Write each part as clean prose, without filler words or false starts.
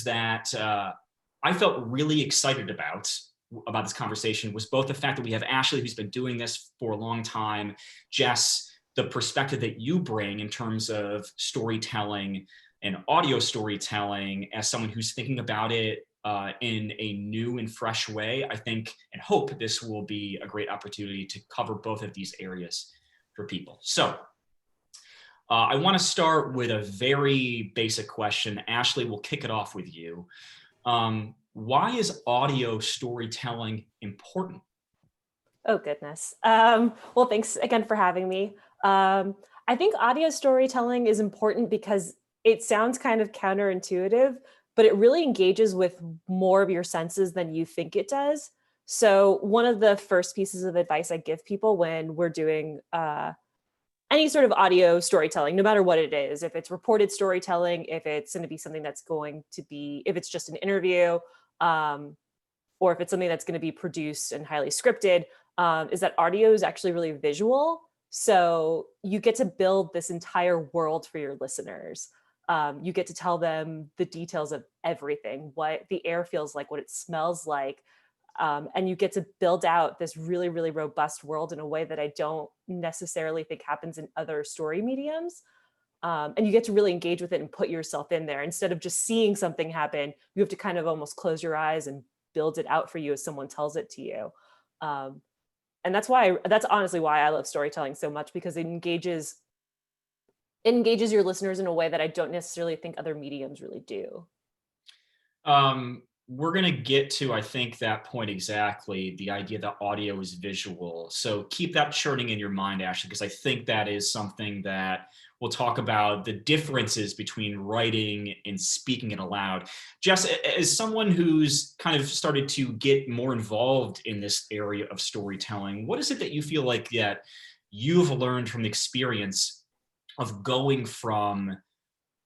that I felt really excited about this conversation was both the fact that we have Ashley, who's been doing this for a long time, Jess, the perspective that you bring in terms of storytelling and audio storytelling as someone who's thinking about it in a new and fresh way. I think and hope this will be a great opportunity to cover both of these areas for people. So I want to start with a very basic question. Ashley, we'll kick it off with you. Why is audio storytelling important? Oh, goodness. Well, thanks again for having me. I think audio storytelling is important because it sounds kind of counterintuitive, but it really engages with more of your senses than you think it does. So one of the first pieces of advice I give people when we're doing any sort of audio storytelling, no matter what it is, if it's reported storytelling, if it's going to be something that's going to be, if it's just an interview, or if it's something that's going to be produced and highly scripted, is that audio is actually really visual. So you get to build this entire world for your listeners. You get to tell them the details of everything, what the air feels like, what it smells like. And you get to build out this really, really robust world in a way that I don't necessarily think happens in other story mediums. And you get to really engage with it and put yourself in there. Instead of just seeing something happen, you have to kind of almost close your eyes and build it out for you as someone tells it to you. And that's honestly why I love storytelling so much, because it engages your listeners in a way that I don't necessarily think other mediums really do. We're going to get to, I think, that point exactly, the idea that audio is visual. So keep that churning in your mind, Ashley, because I think that is something that we'll talk about, the differences between writing and speaking it aloud. Jess, as someone who's kind of started to get more involved in this area of storytelling, what is it that you feel like that you've learned from the experience of going from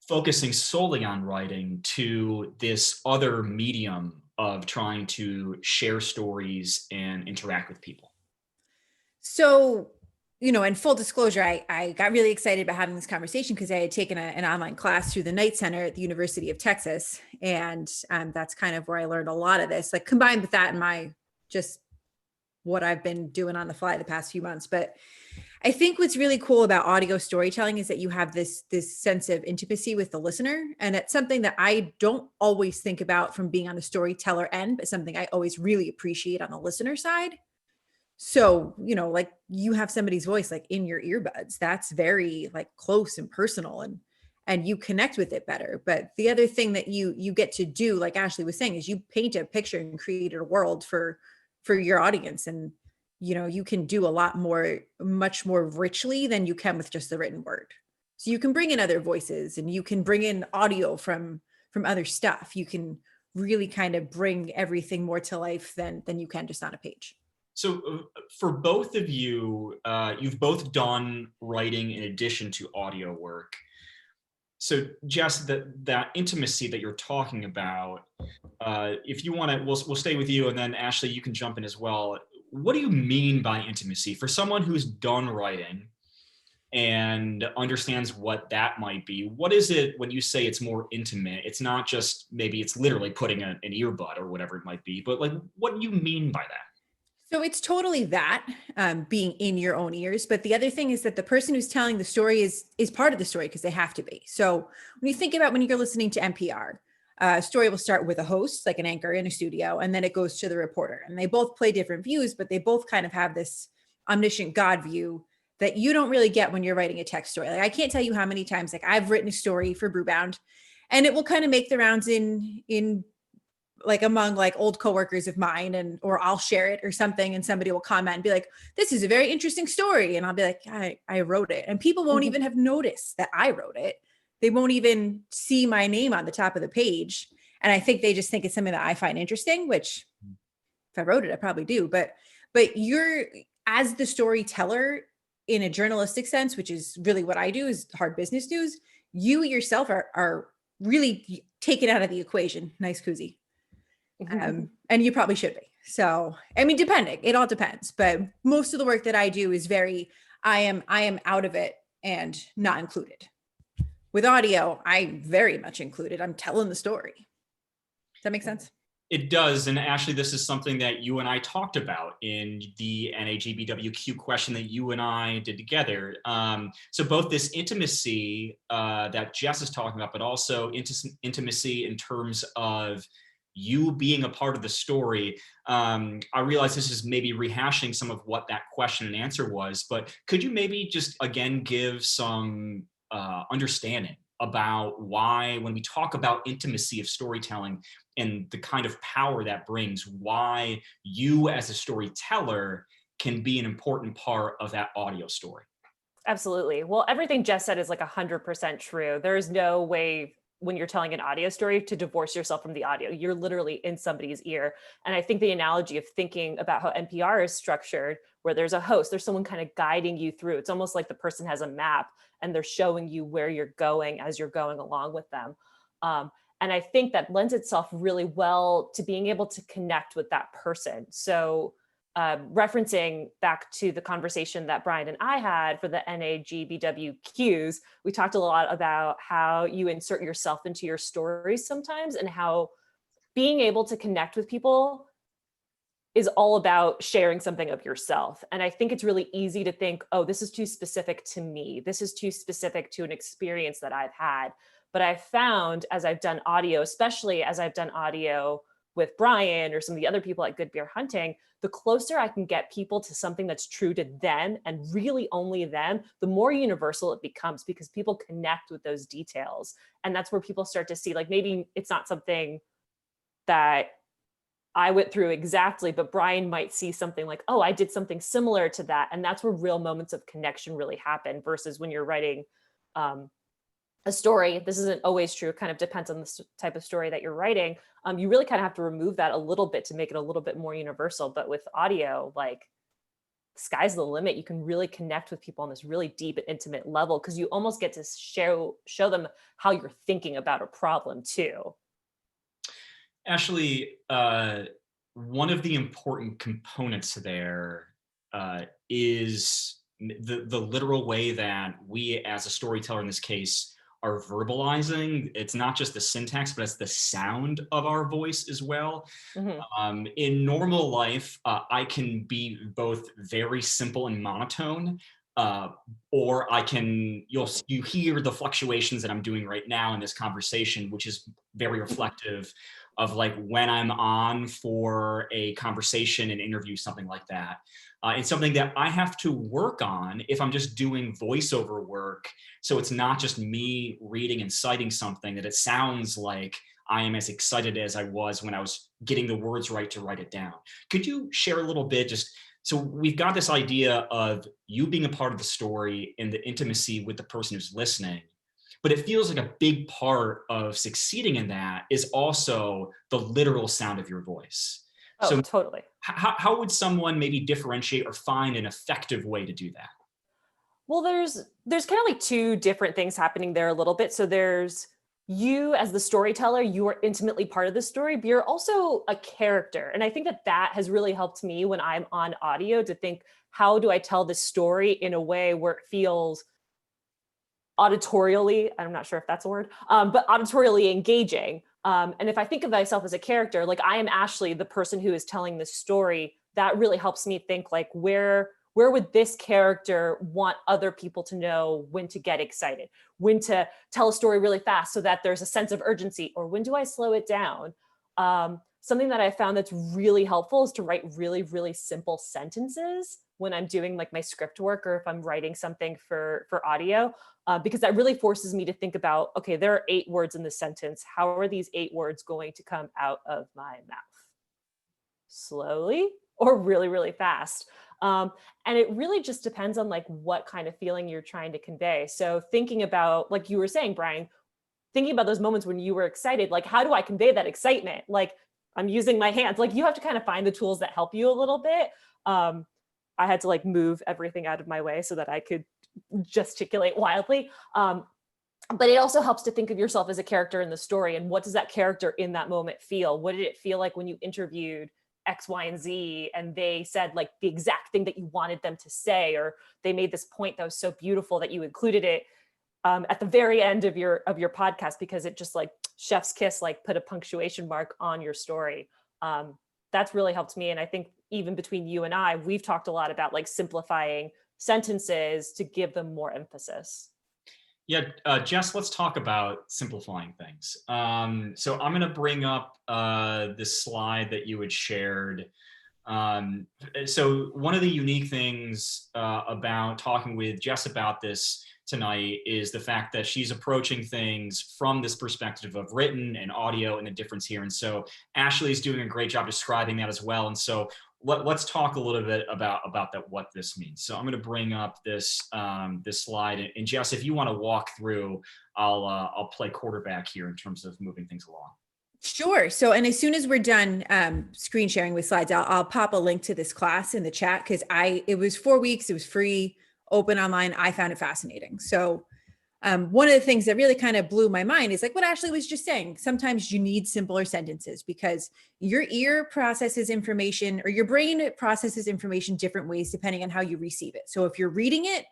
focusing solely on writing to this other medium of trying to share stories and interact with people? So, in full disclosure, I got really excited about having this conversation because I had taken an online class through the Night Center at the University of Texas. And that's kind of where I learned a lot of this, like combined with that and what I've been doing on the fly the past few months. But I think what's really cool about audio storytelling is that you have this sense of intimacy with the listener. And it's something that I don't always think about from being on the storyteller end, but something I always really appreciate on the listener side. So, like you have somebody's voice like in your earbuds, that's very like close and personal and you connect with it better. But the other thing that you get to do, like Ashley was saying, is you paint a picture and create a world for your audience. And you can do a lot more, much more richly than you can with just the written word. So you can bring in other voices and you can bring in audio from other stuff. You can really kind of bring everything more to life than you can just on a page. So for both of you, you've both done writing in addition to audio work. So Jess, that intimacy that you're talking about, if you want to, we'll stay with you, and then Ashley, you can jump in as well. What do you mean by intimacy? For someone who's done writing and understands what that might be, what is it when you say it's more intimate? It's not just maybe it's literally putting an earbud or whatever it might be, but like, what do you mean by that? So it's totally that, being in your own ears. But the other thing is that the person who's telling the story is part of the story because they have to be. So when you think about when you're listening to NPR, a story will start with a host, like an anchor in a studio, and then it goes to the reporter. And they both play different views, but they both kind of have this omniscient God view that you don't really get when you're writing a text story. Like I can't tell you how many times like I've written a story for Brewbound and it will kind of make the rounds in like among like old coworkers of mine or I'll share it or something and somebody will comment and be like, this is a very interesting story. And I'll be like, I wrote it. And people won't even have noticed that I wrote it. They won't even see my name on the top of the page. And I think they just think it's something that I find interesting, which if I wrote it, I probably do. But you're, as the storyteller in a journalistic sense, which is really what I do is hard business news, you yourself are really taken out of the equation. Nice koozie. And you probably should be. So, I mean, depending, it all depends. But most of the work that I do is I am out of it and not included. With audio, I very much included. I'm telling the story. Does that make sense? It does. And Ashley, this is something that you and I talked about in the NAGBWQ question that you and I did together. So both this intimacy that Jess is talking about, but also intimacy in terms of you being a part of the story. I realize this is maybe rehashing some of what that question and answer was, but could you maybe just again give some understanding about why, when we talk about intimacy of storytelling and the kind of power that brings, why you as a storyteller can be an important part of that audio story? Absolutely. Well, everything Jess said is like 100% true. There is no way when you're telling an audio story to divorce yourself from the audio. You're literally in somebody's ear. And I think the analogy of thinking about how NPR is structured, where there's a host, there's someone kind of guiding you through. It's almost like the person has a map and they're showing you where you're going as you're going along with them. And I think that lends itself really well to being able to connect with that person. So referencing back to the conversation that Brian and I had for the NAGBWQs, we talked a lot about how you insert yourself into your stories sometimes, and how being able to connect with people is all about sharing something of yourself. And I think it's really easy to think, oh, this is too specific to me. This is too specific to an experience that I've had. But I've found as I've done audio, especially as I've done audio with Brian or some of the other people at Good Beer Hunting, the closer I can get people to something that's true to them and really only them, the more universal it becomes, because people connect with those details. And that's where people start to see, like, maybe it's not something that I went through exactly, but Brian might see something like, oh, I did something similar to that. And that's where real moments of connection really happen, versus when you're writing a story. This isn't always true. It kind of depends on the type of story that you're writing. You really kind of have to remove that a little bit to make it a little bit more universal. But with audio, like, sky's the limit. You can really connect with people on this really deep and intimate level, because you almost get to show them how you're thinking about a problem too. Ashley, one of the important components there is the literal way that we as a storyteller in this case are verbalizing. It's not just the syntax, but it's the sound of our voice as well. Mm-hmm. In normal life, I can be both very simple and monotone, or you hear the fluctuations that I'm doing right now in this conversation, which is very reflective of like when I'm on for a conversation, an interview, something like that. It's something that I have to work on if I'm just doing voiceover work. So it's not just me reading and citing something, that it sounds like I am as excited as I was when I was getting the words right to write it down. Could you share a little bit, just so we've got this idea of you being a part of the story and the intimacy with the person who's listening, but it feels like a big part of succeeding in that is also the literal sound of your voice. Oh, so totally. How would someone maybe differentiate or find an effective way to do that? Well, there's kind of like two different things happening there a little bit. So there's you as the storyteller, you are intimately part of the story, but you're also a character. And I think that has really helped me when I'm on audio to think, how do I tell this story in a way where it feels auditorially, I'm not sure if that's a word, but auditorially engaging. And if I think of myself as a character, like I am Ashley, the person who is telling this story, that really helps me think like, where would this character want other people to know when to get excited, when to tell a story really fast so that there's a sense of urgency, or when do I slow it down? Something that I found that's really helpful is to write really, really simple sentences when I'm doing like my script work, or if I'm writing something for audio, because that really forces me to think about, okay, there are 8 words in this sentence. How are these 8 words going to come out of my mouth? Slowly or really, really fast? And it really just depends on like what kind of feeling you're trying to convey. So thinking about, like you were saying, Brian, thinking about those moments when you were excited, like how do I convey that excitement? Like I'm using my hands, like you have to kind of find the tools that help you a little bit. I had to like move everything out of my way so that I could gesticulate wildly. But it also helps to think of yourself as a character in the story, and what does that character in that moment feel? What did it feel like when you interviewed X, Y, and Z, and they said like the exact thing that you wanted them to say, or they made this point that was so beautiful that you included it at the very end of your podcast, because it just like chef's kiss, like put a punctuation mark on your story. That's really helped me. And I think even between you and I, we've talked a lot about like simplifying sentences to give them more emphasis. Yeah, Jess, let's talk about simplifying things. So I'm going to bring up this slide that you had shared. So one of the unique things about talking with Jess about this tonight is the fact that she's approaching things from this perspective of written and audio and the difference here. And so Ashley's doing a great job describing that as well. And so let's talk a little bit about that, what this means. So I'm going to bring up this this slide, and Jess, if you want to walk through, I'll play quarterback here in terms of moving things along. Sure. So, and as soon as we're done screen sharing with slides, I'll pop a link to this class in the chat, because it was 4 weeks, it was free, open online. I found it fascinating. So one of the things that really kind of blew my mind is like what Ashley was just saying. Sometimes you need simpler sentences because your ear processes information, or your brain processes information different ways depending on how you receive it. So if you're reading it,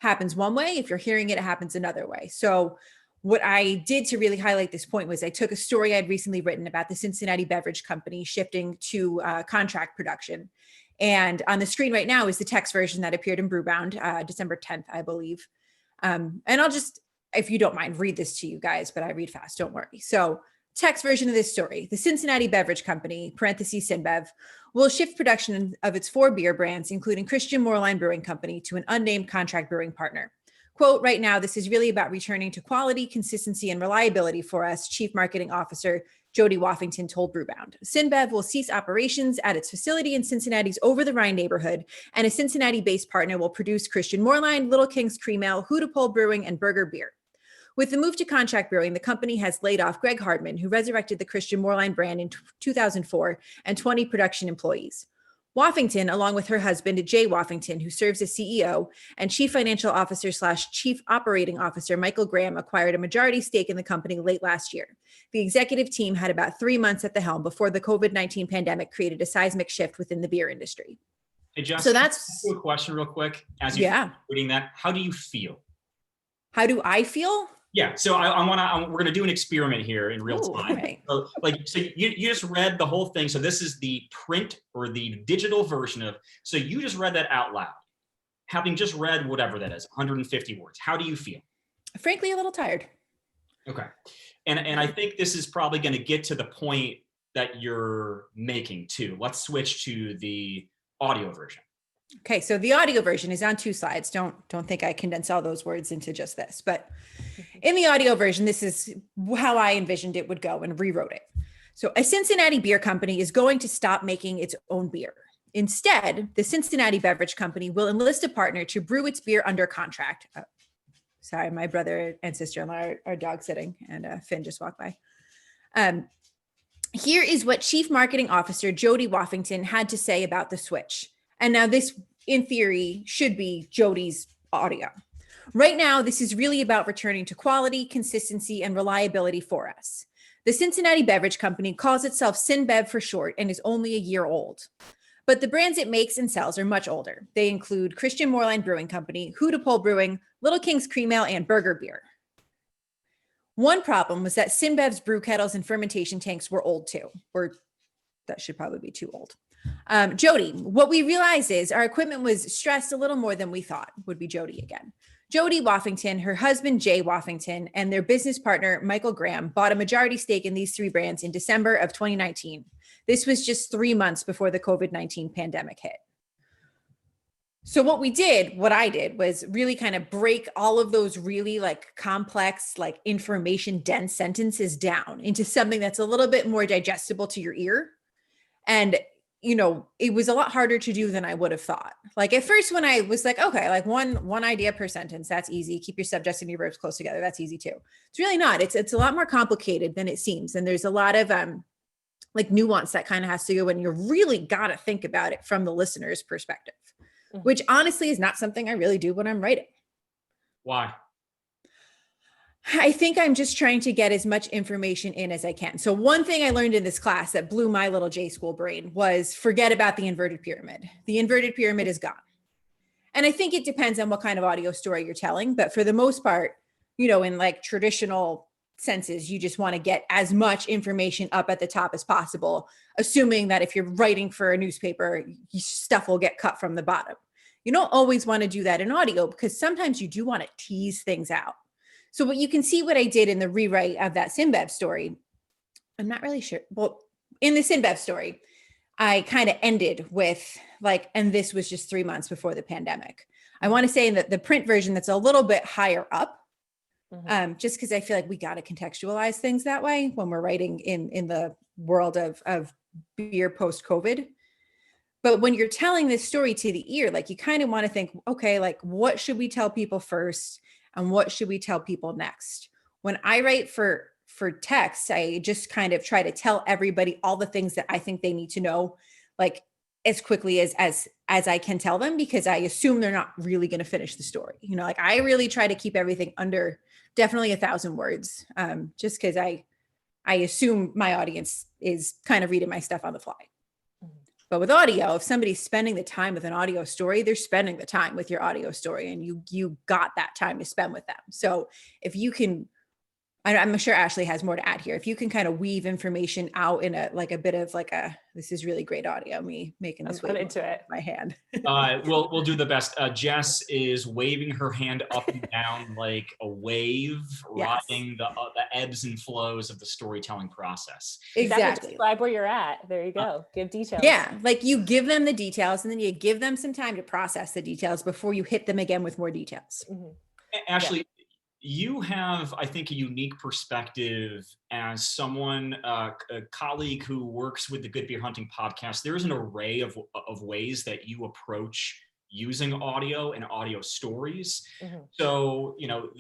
happens one way. If you're hearing it, it happens another way. So what I did to really highlight this point was I took a story I'd recently written about the Cincinnati beverage company shifting to contract production. And on the screen right now is the text version that appeared in Brewbound, December 10th, I believe. And I'll just, if you don't mind, read this to you guys, but I read fast, don't worry. So text version of this story: the Cincinnati beverage company, parentheses Cinbev, will shift production of its 4 beer brands, including Christian Moerlein Brewing Company, to an unnamed contract brewing partner. Quote, right now, this is really about returning to quality, consistency, and reliability for us, Chief Marketing Officer Jody Woffington told Brewbound. Cinbev will cease operations at its facility in Cincinnati's Over-the-Rhine neighborhood, and a Cincinnati-based partner will produce Christian Moerlein, Little King's Cream Ale, Hootapole Brewing, and Burger Beer. With the move to contract brewing, the company has laid off Greg Hardman, who resurrected the Christian Moerlein brand in 2004, and 20 production employees. Woffington, along with her husband, Jay Woffington, who serves as CEO, and Chief Financial Officer / Chief Operating Officer Michael Graham, acquired a majority stake in the company late last year. The executive team had about 3 months at the helm before the COVID-19 pandemic created a seismic shift within the beer industry. Hey, Jess, so that's a question real quick. As you're reading that, how do you feel? How do I feel? Yeah, so we're gonna do an experiment here in real time. Right. So you just read the whole thing. So this is the print or the digital version of. So you just read that out loud, having just read whatever that is, 150 words. How do you feel? Frankly, a little tired. Okay, and I think this is probably going to get to the point that you're making too. Let's switch to the audio version. Okay, so the audio version is on 2 slides. Don't think I condense all those words into just this, but in the audio version, this is how I envisioned it would go and rewrote it. So a Cincinnati beer company is going to stop making its own beer. Instead, the Cincinnati beverage company will enlist a partner to brew its beer under contract. Sorry, my brother and sister-in-law are dog sitting, and Finn just walked by. Here is what Chief Marketing Officer Jody Woffington had to say about the switch. And now this, in theory, should be Jody's audio. Right now, this is really about returning to quality, consistency, and reliability for us. The Cincinnati Beverage Company calls itself Cinbev for short and is only a year old. But the brands it makes and sells are much older. They include Christian Moerlein Brewing Company, Hootapole Brewing, Little King's Cream Ale, and Burger Beer. One problem was that Cinbev's brew kettles and fermentation tanks were old too, or that should probably be too old. Jody, what we realized is our equipment was stressed a little more than we thought, would be Jody again. Jody Woffington, her husband, Jay Woffington, and their business partner, Michael Graham, bought a majority stake in these 3 brands in December of 2019. This was just 3 months before the COVID-19 pandemic hit. So what I did was really kind of break all of those really like complex, like information dense sentences down into something that's a little bit more digestible to your ear. And it was a lot harder to do than I would have thought. Like at first when I was like, okay, like one idea per sentence, that's easy. Keep your subjects and your verbs close together. That's easy too. It's really not. It's a lot more complicated than it seems. And there's a lot of like nuance that kind of has to go in. You really got to think about it from the listener's perspective, which honestly is not something I really do when I'm writing. Why? I think I'm just trying to get as much information in as I can. So one thing I learned in this class that blew my little J school brain was forget about the inverted pyramid. The inverted pyramid is gone. And I think it depends on what kind of audio story you're telling. But for the most part, in like traditional senses, you just want to get as much information up at the top as possible, assuming that if you're writing for a newspaper, stuff will get cut from the bottom. You don't always want to do that in audio because sometimes you do want to tease things out. So what you can see what I did in the rewrite of that Sinbev story, I'm not really sure. Well, in the Sinbev story, I kind of ended with like, and this was just 3 months before the pandemic. I want to say that the print version that's a little bit higher up, just because I feel like we got to contextualize things that way when we're writing in the world of beer post-COVID. But when you're telling this story to the ear, like you kind of want to think, okay, like what should we tell people first and what should we tell people next? When I write for text, I just kind of try to tell everybody all the things that I think they need to know, like as quickly as I can tell them, because I assume they're not really going to finish the story. You know, like I really try to keep everything under definitely 1,000 words, just because I assume my audience is kind of reading my stuff on the fly. But with audio, if somebody's spending the time with an audio story, they're spending the time with your audio story, and you got that time to spend with them. So if you can, I'm sure Ashley has more to add here. If you can kind of weave information out in a bit of like this is really great audio, me making this way into it. My hand. We'll do the best. Jess is waving her hand up and down like a wave, Yes. riding the ebbs and flows of the storytelling process. Exactly. Describe where you're at. There you go. Give details. Yeah, like you give them the details, and then you give them some time to process the details before you hit them again with more details. Ashley, you have, I think, a unique perspective as someone, a colleague who works with the Good Beer Hunting podcast. There is an array of ways that you approach using audio and audio stories. So, you know,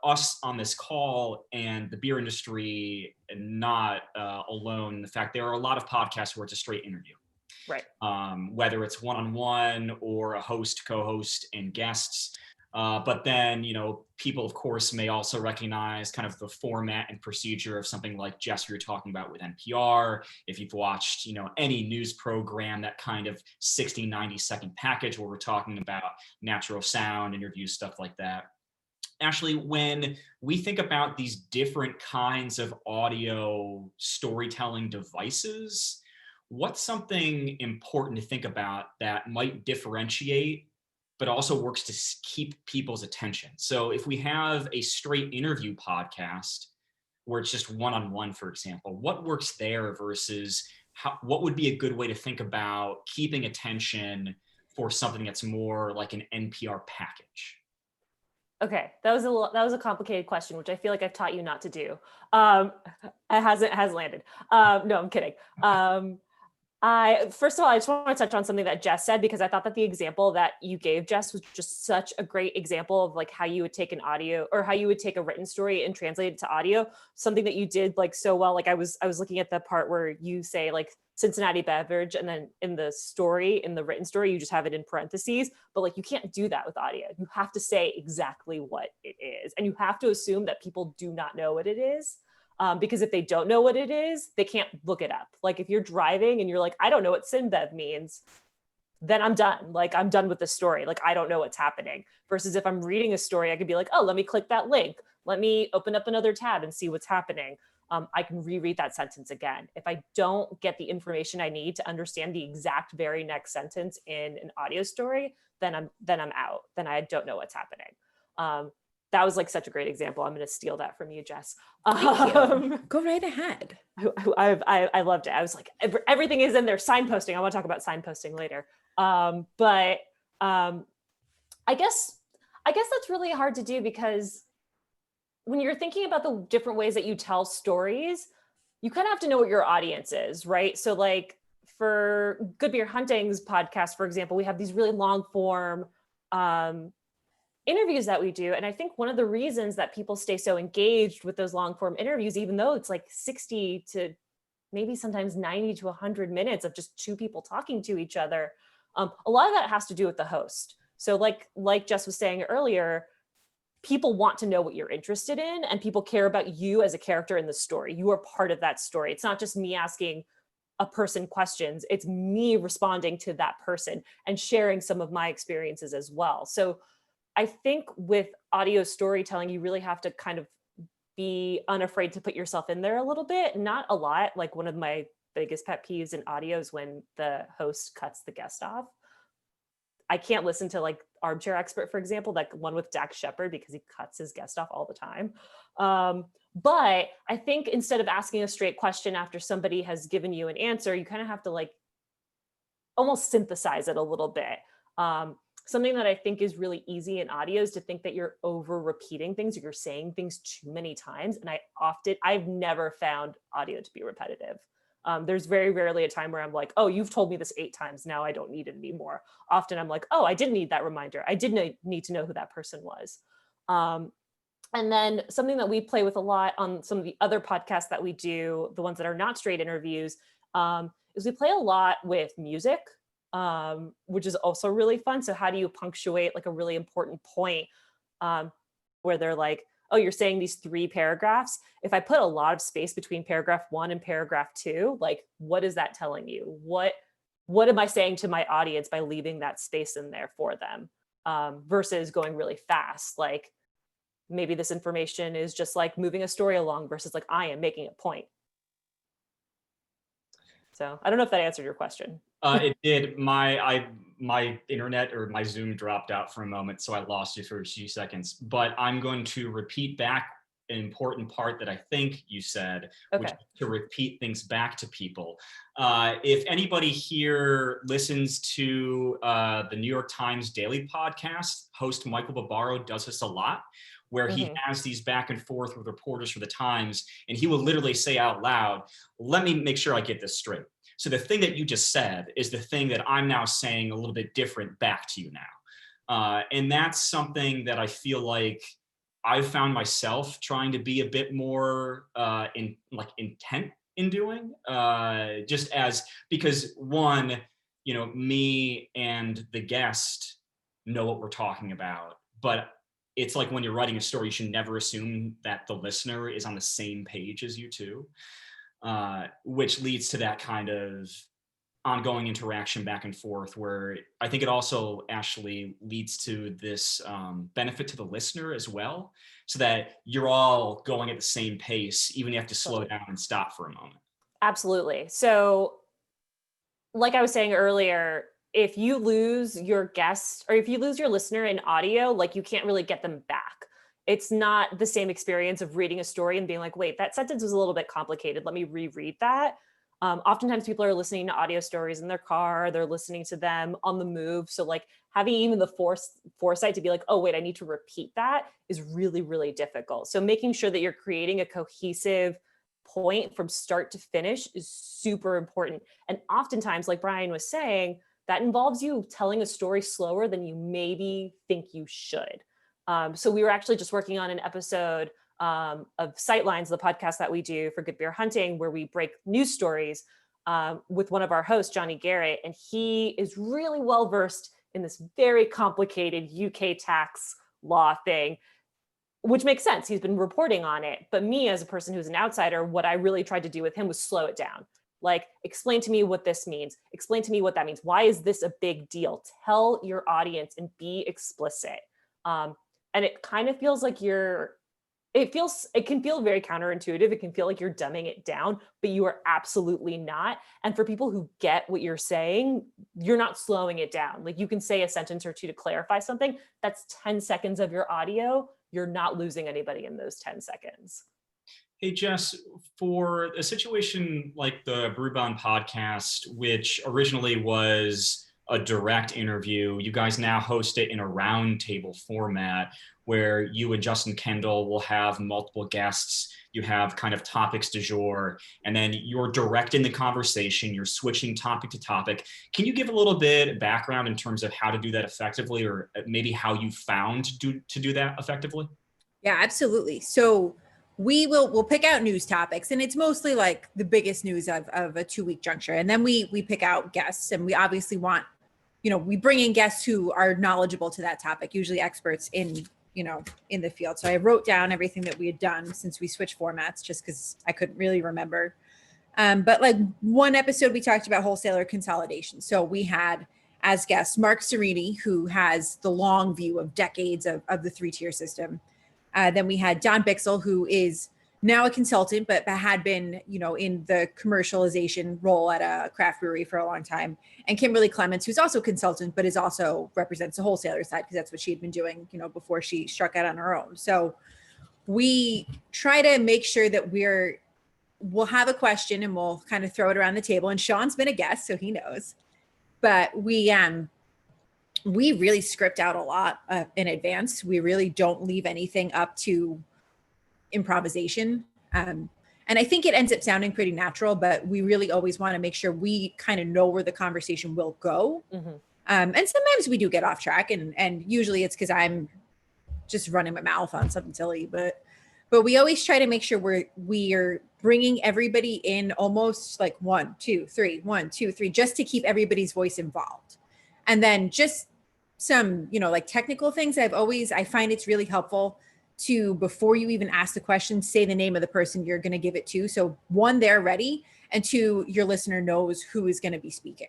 us on this call and the beer industry, not alone in the fact there are a lot of podcasts where it's a straight interview. Right. Whether it's one-on-one or a host, co-host, and guests. But then, you know, people, of course, may also recognize kind of the format and procedure of something like Jess, you're talking about with NPR. If you've watched, you know, any news program, that kind of 60, 90-second package where we're talking about natural sound, interviews, stuff like that. Ashley, when we think about these different kinds of audio storytelling devices, what's something important to think about that might differentiate but also works to keep people's attention? So if we have a straight interview podcast where it's just one-on-one, for example, what works there versus what would be a good way to think about keeping attention for something that's more like an NPR package? Okay, that was a complicated question, which I feel like I've taught you not to do. It hasn't landed. No, I'm kidding. First of all, I just want to touch on something that Jess said, because I thought that the example that you gave, Jess, was just such a great example of like how you would take an audio, or how you would take a written story and translate it to audio. Something that you did like so well. Like I was looking at the part where you say like Cincinnati beverage, and then in the written story, you just have it in parentheses. But like you can't do that with audio. You have to say exactly what it is, and you have to assume that people do not know what it is. Because if they don't know what it is, they can't look it up. Like if you're driving and you're like, I don't know what Sinbev means, then I'm done. Like I'm done with the story. Like I don't know what's happening. Versus if I'm reading a story, I could be like, oh, let me click that link. Let me open up another tab and see what's happening. I can reread that sentence again. If I don't get the information I need to understand the exact very next sentence in an audio story, then I'm out. Then I don't know what's happening. That was like such a great example. I'm going to steal that from you, Jess. Thank you. Go right ahead. I loved it. I was like, everything is in there. Signposting. I want to talk about signposting later. But I guess that's really hard to do, because when you're thinking about the different ways that you tell stories, you kind of have to know what your audience is, right? So like for Good Beer Hunting's podcast, for example, we have these really long form interviews that we do. And I think one of the reasons that people stay so engaged with those long form interviews, even though it's like 60 to maybe sometimes 90 to 100 minutes of just two people talking to each other, a lot of that has to do with the host. So like Jess was saying earlier, people want to know what you're interested in, and people care about you as a character in the story. You are part of that story. It's not just me asking a person questions, it's me responding to that person and sharing some of my experiences as well. So I think with audio storytelling, you really have to kind of be unafraid to put yourself in there a little bit, not a lot. Like one of my biggest pet peeves in audio is when the host cuts the guest off. I can't listen to like Armchair Expert, for example, like one with Dax Shepard, because he cuts his guest off all the time. But I think instead of asking a straight question after somebody has given you an answer, you kind of have to like almost synthesize it a little bit. Something that I think is really easy in audio is to think that you're over repeating things, or you're saying things too many times. And I've never found audio to be repetitive. There's very rarely a time where I'm like, oh, you've told me this 8 times. Now I don't need it anymore. Often I'm like, oh, I did need that reminder. I did need to know who that person was. And then something that we play with a lot on some of the other podcasts that we do, the ones that are not straight interviews, is we play a lot with music, which is also really fun. So how do you punctuate like a really important point where they're like, oh, you're saying these 3 paragraphs. If I put a lot of space between paragraph 1 and paragraph 2, like, what is that telling you? What am I saying to my audience by leaving that space in there for them, versus going really fast? Like, maybe this information is just like moving a story along versus like, I am making a point. So I don't know if that answered your question. It did. My internet or my Zoom dropped out for a moment, so I lost you for a few seconds. But I'm going to repeat back an important part that I think you said, which is to repeat things back to people. If anybody here listens to the New York Times Daily Podcast, host Michael Barbaro does this a lot, where he has these back and forth with reporters for the Times, and he will literally say out loud, let me make sure I get this straight. So the thing that you just said is the thing that I'm now saying a little bit different back to you now. And that's something that I feel like I've found myself trying to be a bit more intent in doing, just as, because one, you know, me and the guest know what we're talking about, but it's like when you're writing a story, you should never assume that the listener is on the same page as you two, which leads to that kind of ongoing interaction back and forth, where I think it also actually leads to this benefit to the listener as well, so that you're all going at the same pace, even if you have to slow down and stop for a moment. Absolutely. So like I was saying earlier, if you lose your guest or if you lose your listener in audio, like you can't really get them back. It's not the same experience of reading a story and being like, wait, that sentence was a little bit complicated. Let me reread that. Oftentimes people are listening to audio stories in their car, they're listening to them on the move. So like having even the foresight to be like, oh, wait, I need to repeat that is really, really difficult. So making sure that you're creating a cohesive point from start to finish is super important. And oftentimes, like Brian was saying, that involves you telling a story slower than you maybe think you should. So we were actually just working on an episode of Sightlines, the podcast that we do for Good Beer Hunting, where we break news stories with one of our hosts, Johnny Garrett. And he is really well-versed in this very complicated UK tax law thing, which makes sense. He's been reporting on it. But me, as a person who's an outsider, what I really tried to do with him was slow it down. Like, explain to me what this means. Explain to me what that means. Why is this a big deal? Tell your audience and be explicit. And it kind of feels like it can feel very counterintuitive. It can feel like you're dumbing it down, but you are absolutely not. And for people who get what you're saying, you're not slowing it down. Like, you can say a sentence or two to clarify something. That's 10 seconds of your audio. You're not losing anybody in those 10 seconds. Hey, Jess, for a situation like the Brewbound Podcast, which originally was a direct interview, you guys now host it in a roundtable format where you and Justin Kendall will have multiple guests. You have kind of topics du jour, and then you're directing the conversation. You're switching topic to topic. Can you give a little bit of background in terms of how to do that effectively, or maybe how you found to do that effectively? Yeah, absolutely. So we'll pick out news topics, and it's mostly like the biggest news of a 2-week juncture. And then we pick out guests, and we obviously want, we bring in guests who are knowledgeable to that topic, usually experts in the field. So I wrote down everything that we had done since we switched formats, just because I couldn't really remember. But like one episode, we talked about wholesaler consolidation. So we had as guests Mark Cerini, who has the long view of decades of the 3-tier system. Then we had Don Bixel, who is now a consultant, but had been, in the commercialization role at a craft brewery for a long time. And Kimberly Clements, who's also a consultant, but also represents the wholesaler side, because that's what she had been doing, before she struck out on her own. So we try to make sure that we'll have a question and we'll kind of throw it around the table. And Sean's been a guest, so he knows. But we really script out a lot in advance. We really don't leave anything up to improvisation. And I think it ends up sounding pretty natural, but we really always want to make sure we kind of know where the conversation will go. Mm-hmm. And sometimes we do get off track, and usually it's because I'm just running my mouth on something silly, but we always try to make sure we're bringing everybody in almost like 1, 2, 3, 1, 2, 3, just to keep everybody's voice involved. And then just some, like technical things I find it's really helpful to, before you even ask the question, say the name of the person you're going to give it to. So 1, they're ready, and 2, your listener knows who is going to be speaking.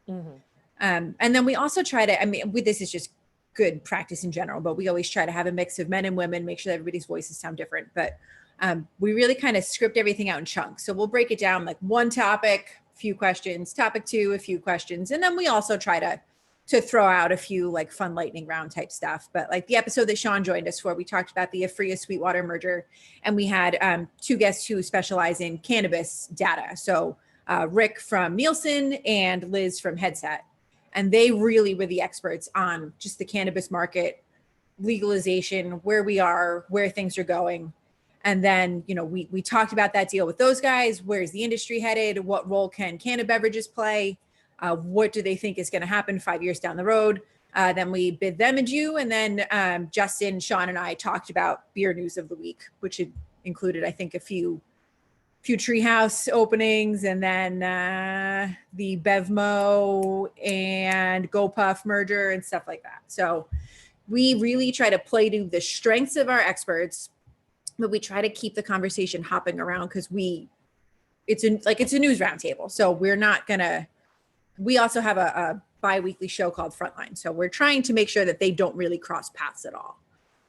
Mm-hmm. And then we also try to, this is just good practice in general, but we always try to have a mix of men and women, make sure that everybody's voices sound different. But we really kind of script everything out in chunks. So we'll break it down like 1 topic, a few questions, topic 2, a few questions. And then we also try to throw out a few like fun lightning round type stuff. But like the episode that Sean joined us for, we talked about the Afria Sweetwater merger, and we had 2 guests who specialize in cannabis data. So Rick from Nielsen and Liz from Headset. And they really were the experts on just the cannabis market, legalization, where we are, where things are going. And then, we talked about that deal with those guys. Where's the industry headed? What role can cannabis beverages play? What do they think is going to happen 5 years down the road? Then we bid them adieu. And then Justin, Sean, and I talked about beer news of the week, which included, I think, a few Treehouse openings, and then the Bevmo and GoPuff merger and stuff like that. So we really try to play to the strengths of our experts, but we try to keep the conversation hopping around, because it's a news roundtable. So we also have a bi-weekly show called Frontline. So we're trying to make sure that they don't really cross paths at all.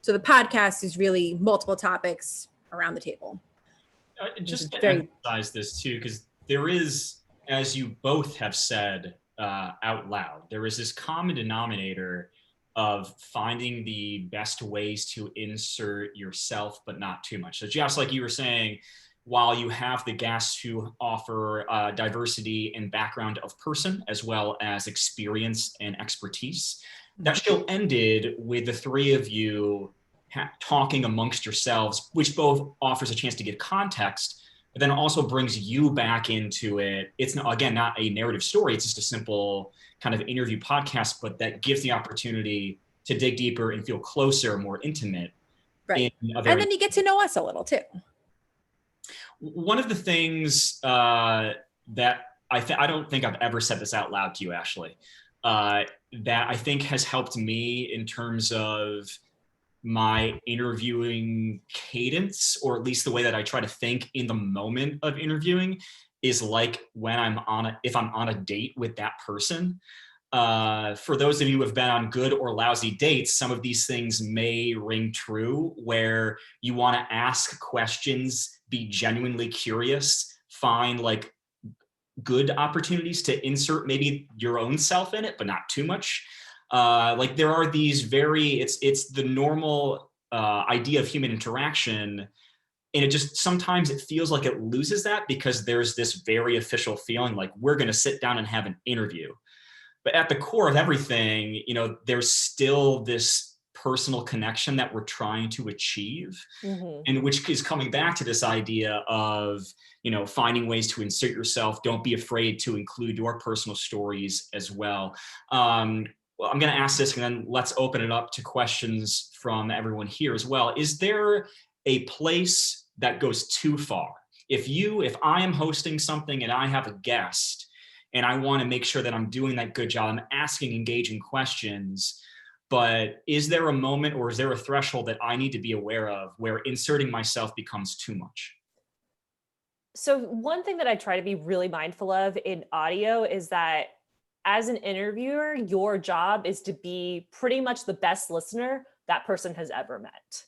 So the podcast is really multiple topics around the table. Just to emphasize this too, because there is, as you both have said out loud, there is this common denominator of finding the best ways to insert yourself, but not too much. So just like you were saying, while you have the guests who offer diversity and background of person, as well as experience and expertise, that show ended with the 3 of you talking amongst yourselves, which both offers a chance to give context, but then also brings you back into it. It's not a narrative story. It's just a simple kind of interview podcast, but that gives the opportunity to dig deeper and feel closer, more intimate. Right. And then you get to know us a little too. One of the things that I don't think I've ever said this out loud to you, Ashley, that I think has helped me in terms of my interviewing cadence, or at least the way that I try to think in the moment of interviewing, is like when if I'm on a date with that person. For those of you who have been on good or lousy dates, some of these things may ring true, where you want to ask questions, be genuinely curious, find like good opportunities to insert maybe your own self in it, but not too much. Like there are these it's the normal idea of human interaction. And it just, sometimes it feels like it loses that, because there's this very official feeling like we're going to sit down and have an interview. But at the core of everything, there's still this personal connection that we're trying to achieve, and which is coming back to this idea of, finding ways to insert yourself. Don't be afraid to include your personal stories as well. Well, I'm going to ask this, and then let's open it up to questions from everyone here as well. Is there a place that goes too far? If I am hosting something and I have a guest and I want to make sure that I'm doing that good job, I'm asking engaging questions, but is there a moment, or is there a threshold that I need to be aware of where inserting myself becomes too much? So one thing that I try to be really mindful of in audio is that as an interviewer, your job is to be pretty much the best listener that person has ever met.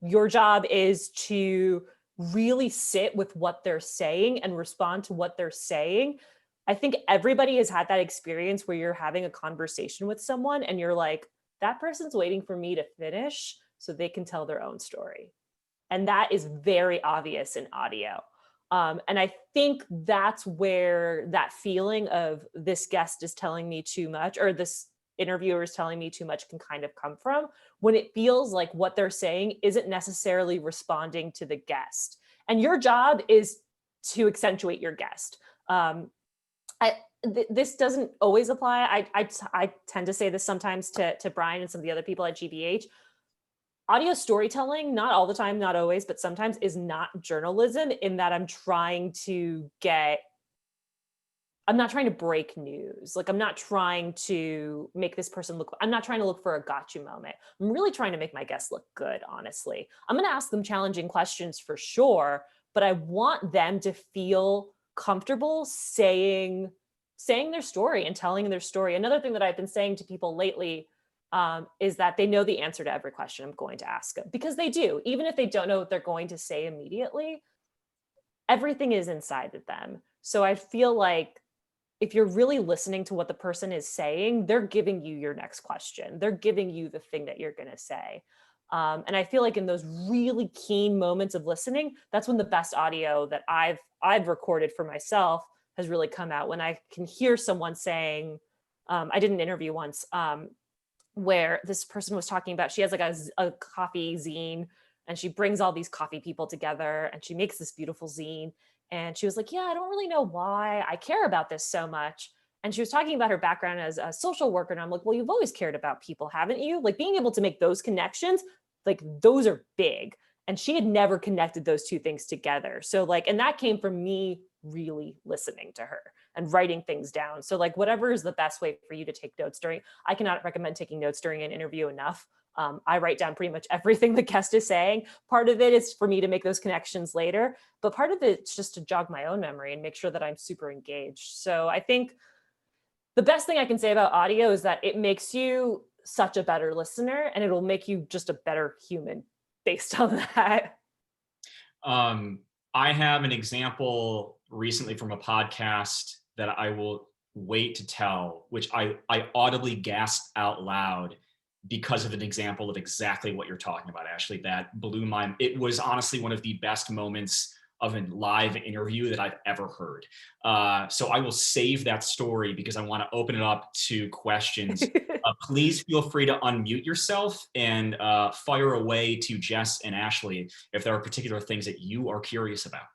Your job is to really sit with what they're saying and respond to what they're saying. I think everybody has had that experience where you're having a conversation with someone and you're like, that person's waiting for me to finish so they can tell their own story. And that is very obvious in audio. And I think that's where that feeling of this guest is telling me too much, or this interviewer is telling me too much, can kind of come from, when it feels like what they're saying isn't necessarily responding to the guest. And your job is to accentuate your guest. This doesn't always apply. I tend to say this sometimes to Brian and some of the other people at GBH. Audio storytelling, not all the time, not always, but sometimes, is not journalism, in that I'm not trying to break news. Like, I'm not trying to make this person look, I'm not trying to look for a gotcha moment. I'm really trying to make my guests look good, honestly. I'm going to ask them challenging questions for sure, but I want them to feel comfortable saying their story and telling their story. Another thing that I've been saying to people lately is that they know the answer to every question I'm going to ask them, because they do. Even if they don't know what they're going to say immediately, everything is inside of them. So I feel like if you're really listening to what the person is saying, they're giving you your next question. They're giving you the thing that you're going to say. And I feel like in those really keen moments of listening, that's when the best audio that I've recorded for myself has really come out. When I can hear someone saying, I did an interview once where this person was talking about, she has like a coffee zine, and she brings all these coffee people together and she makes this beautiful zine. And she was like, yeah, I don't really know why I care about this so much. And she was talking about her background as a social worker. And I'm like, well, you've always cared about people, haven't you? Like, being able to make those connections, like, those are big. And she had never connected those two things together. So like, and that came from me really listening to her and writing things down. So like, whatever is the best way for you to take notes during, I cannot recommend taking notes during an interview enough. I write down pretty much everything the guest is saying. Part of it is for me to make those connections later, but part of it's just to jog my own memory and make sure that I'm super engaged. So I think the best thing I can say about audio is that it makes you such a better listener, and it'll make you just a better human based on that. I have an example recently from a podcast that I will wait to tell, which I audibly gasped out loud because of an example of exactly what you're talking about, Ashley. That blew my, it was honestly one of the best moments of a live interview that I've ever heard. So I will save that story because I want to open it up to questions. Please feel free to unmute yourself and fire away to Jess and Ashley if there are particular things that you are curious about.